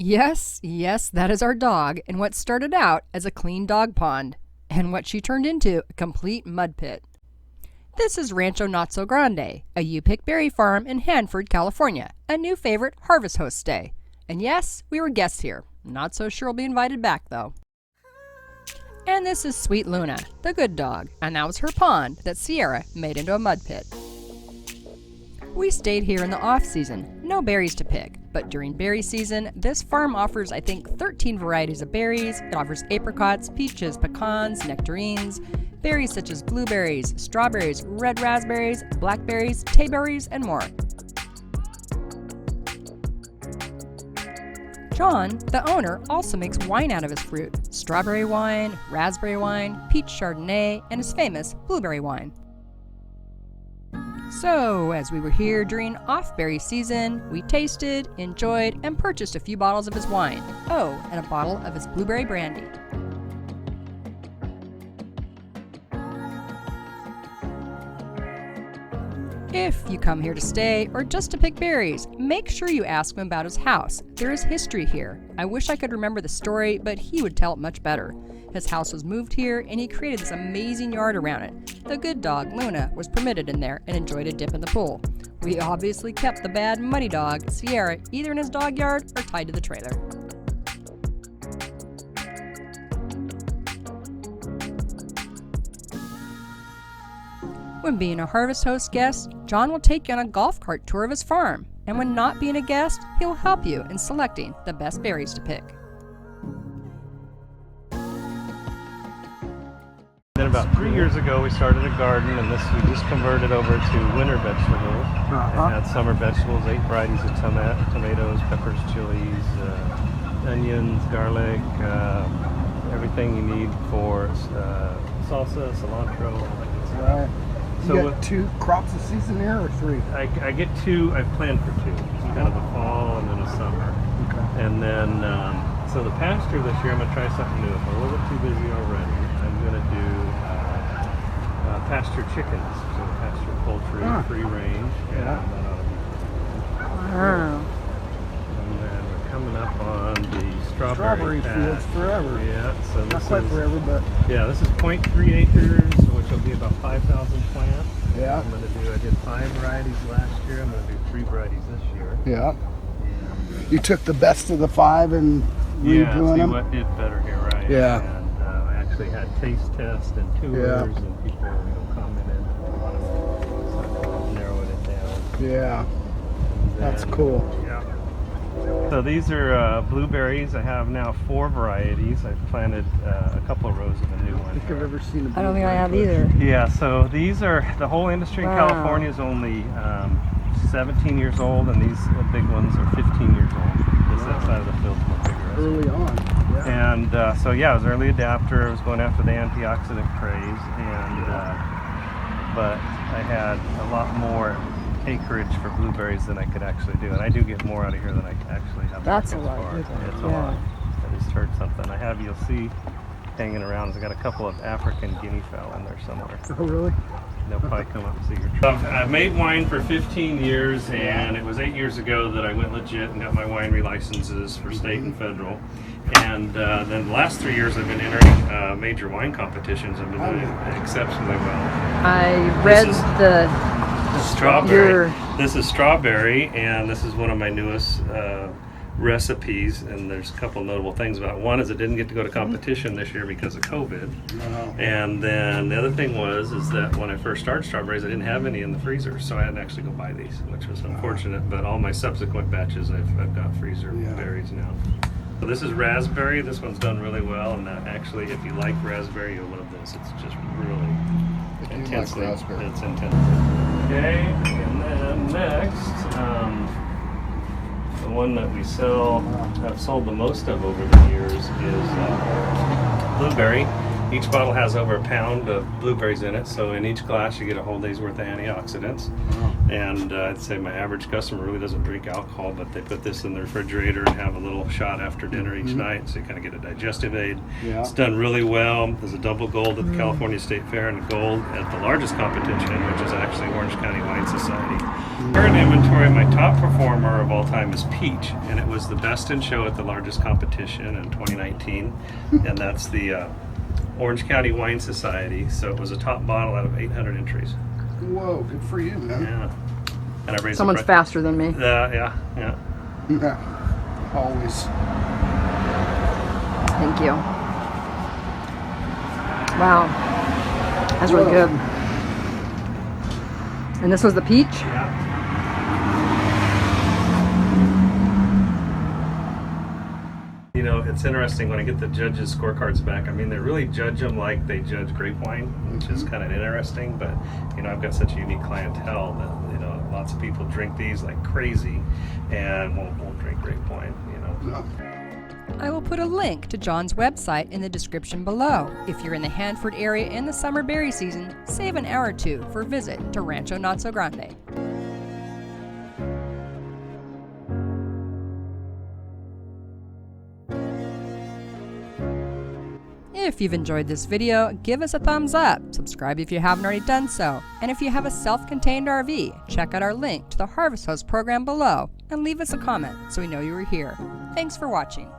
Yes, that is our dog, and what started out as a clean dog pond, and what she turned into a complete mud pit. This is Rancho Notso Grande, a U-pick berry farm in Hanford, California, a new favorite Harvest Host stay. And yes, we were guests here. Not so sure we'll be invited back, though. And this is Sweet Luna, the good dog, and that was her pond that Sierra made into a mud pit. We stayed here in the off-season, no berries to pick, but during berry season, this farm offers, I think, 13 varieties of berries. It offers apricots, peaches, pecans, nectarines, berries such as blueberries, strawberries, red raspberries, blackberries, tayberries, and more. John, the owner, also makes wine out of his fruit, strawberry wine, raspberry wine, peach Chardonnay, and his famous blueberry wine. So, as we were here during off-berry season, we tasted, enjoyed, and purchased a few bottles of his wine. Oh, and a bottle of his blueberry brandy. If you come here to stay or just to pick berries, make sure you ask him about his house. There is history here. I wish I could remember the story, but he would tell it much better. His house was moved here, and he created this amazing yard around it. The good dog, Luna, was permitted in there and enjoyed a dip in the pool. We obviously kept the bad, muddy dog, Sierra, either in his dog yard or tied to the trailer. When being a Harvest Host guest, John will take you on a golf cart tour of his farm, and when not being a guest, he will help you in selecting the best berries to pick. Then about 3 years ago, we started a garden, and we just converted over to winter vegetables. And had summer vegetables, 8 varieties of tomatoes, peppers, chilies, onions, garlic, everything you need for salsa, cilantro, all that good stuff. Right. You So got 2 crops a season here, or 3? I get 2. I've planned for 2. It's kind of a fall and then a summer. Okay. And then, so the pasture this year, I'm going to try something new. If I'm a little bit too busy already, I'm going to do pasture chickens, so pasture poultry, free range. Yeah. Wow. And then we're coming up on the Strawberry patch. fields forever. Yeah, so Not this quite is forever, but yeah, this is 0.3 acres, which will be about 5,000 plants. Yeah. I did 5 varieties last year. I'm going to do 3 varieties this year. yeah. You took the best of the 5 and redoing see them. what did better here, right? Yeah. And I actually had taste tests and tours, and people commented on it, so narrowing it down. Yeah. And That's then, cool. Yeah. So these are blueberries. I have now 4 varieties. I've planted a couple of rows of a new I one. don't think I've ever seen a I don't think I have blueberry either. Yeah, so these are, the whole industry in Wow. California is only 17 years old, and these big ones are 15 years old. This side of the field's more bush. vigorous. Early on. Yeah. And so yeah, I was an early adapter. I was going after the antioxidant craze, and but I had a lot more acreage for blueberries than I could actually do, and I do get more out of here than I actually have. That's a markets lot. for. It's a Yeah. lot. I just heard something. You'll see hanging around. I got a couple of African guinea fowl in there somewhere. Oh, really? They'll probably come up and see your truck. I've made wine for 15 years, and it was 8 years ago that I went legit and got my winery licenses for state and federal. And then the last 3 years I've been entering major wine competitions. I've been doing exceptionally well. I read is- the Strawberry. Your- This is strawberry, and this is one of my newest recipes. And there's a couple notable things about it. One is it didn't get to go to competition this year because of COVID. No. And then the other thing is that when I first started strawberries, I didn't have any in the freezer, so I had to actually go buy these, which was unfortunate. But all my subsequent batches, I've got freezer berries now. So this is raspberry. This one's done really well, and actually, if you like raspberry, you'll love this. It's just really intensely. raspberry. It's intense. Okay, and then next, the one that we have sold the most of over the years is blueberry. Each bottle has over a pound of blueberries in it, so in each glass you get a whole day's worth of antioxidants. Wow. And I'd say my average customer really doesn't drink alcohol, but they put this in the refrigerator and have a little shot after dinner each night, so you kind of get a digestive aid. Yeah. It's done really well. There's a double gold at the California State Fair and a gold at the largest competition, which is actually Orange County Wine Society. Current inventory, my top performer of all time is Peach, and it was the best in show at the largest competition in 2019, and that's the Orange County Wine Society. So it was a top bottle out of 800 entries. Whoa, good for you, man. Yeah. And I raised Someone's faster than me. Yeah. Yeah. Always. Thank you. Wow. That's really Whoa. good. And this was the peach? Yeah. You know, it's interesting when I get the judges' scorecards back. I mean, they really judge them like they judge grape wine, which is kind of interesting. But, you know, I've got such a unique clientele that, you know, lots of people drink these like crazy and won't drink grape wine, you know. No. I will put a link to John's website in the description below. If you're in the Hanford area in the summer berry season, save an hour or two for a visit to Rancho Notso Grande. If you've enjoyed this video, give us a thumbs up, subscribe if you haven't already done so, and if you have a self-contained RV, check out our link to the Harvest Host program below and leave us a comment so we know you were here. Thanks for watching.